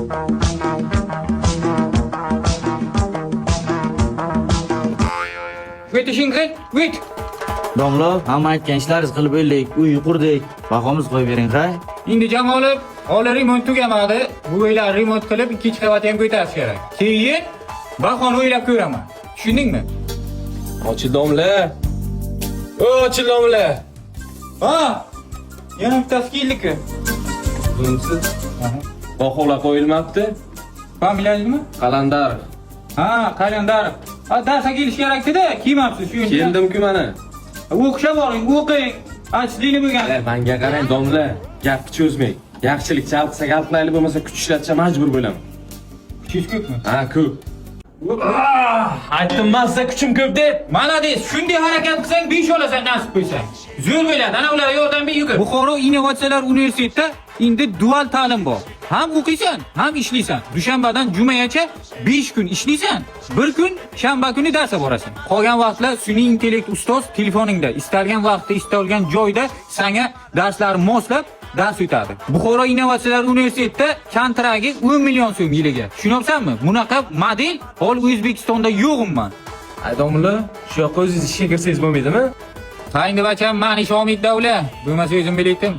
Git işin git. Domla, hamma aytgan ishlaringizni qilib o'ylaylik, uy qurdik, bahomiz qo'yib bering, ha? Endi jam olib, hali remont tugamadi. Bu uylar remont qilib, ikkinchi qavat ham ko'tarish kerak. Keyin bahoni o'ylab ko'raman. Tushundingmi? Ochil domla. Ochil domla. Ha! Yana bittasi keldiki. Bunisiz. Baholar qo'yilmabdi. Familiyangizmi? Qalandarov. Ha, Qalandarov. Ha, darsga kelish kerak-da, kiymabsiz shu yerda. Keldim-ku mana. O'qishga boring, o'qing. Achlikni bo'lgan. Menga qarang domla, gapni cho'zmang. Yaxshilik chalqisa qilaylik, bo'lmasa kuch ishlatsa majbur bo'laman. Kuchingiz ko'pmi? Ha, ko'p. Aytdim men sizga kuchim ko'p deb. Malades, shunday harakat qilsang 5 olasan nasib bo'lsa. Zo'r bo'ladi, ana ularga yordam ber. Buxoro Innovatsiyalar universitetida endi dual ta'lim bor. Ham o'qiysan, ham ishlaysan. Dushanbadan jumayacha 5 kun ishlaysan, 1 kun shanba kuni darsga borasan. Qolgan vaqtlar sun'iy intellekt ustoz telefoningda, istalgan vaqtda, istalgan joyda senga darslarni moslab dars o'tadi. Buxoro Innovatsiyalar universitetida kontragi 10 million so'm yiliga. Tushunayapsanmi? Bunaqa model hol O'zbekistonda yo'q umuman. Ay domla, shu yoqqa o'zingiz ishga kirsangiz bo'lmaydimi? Qayni bacham, mani Shomid davla. Bo'lmasa o'zim bilaydim.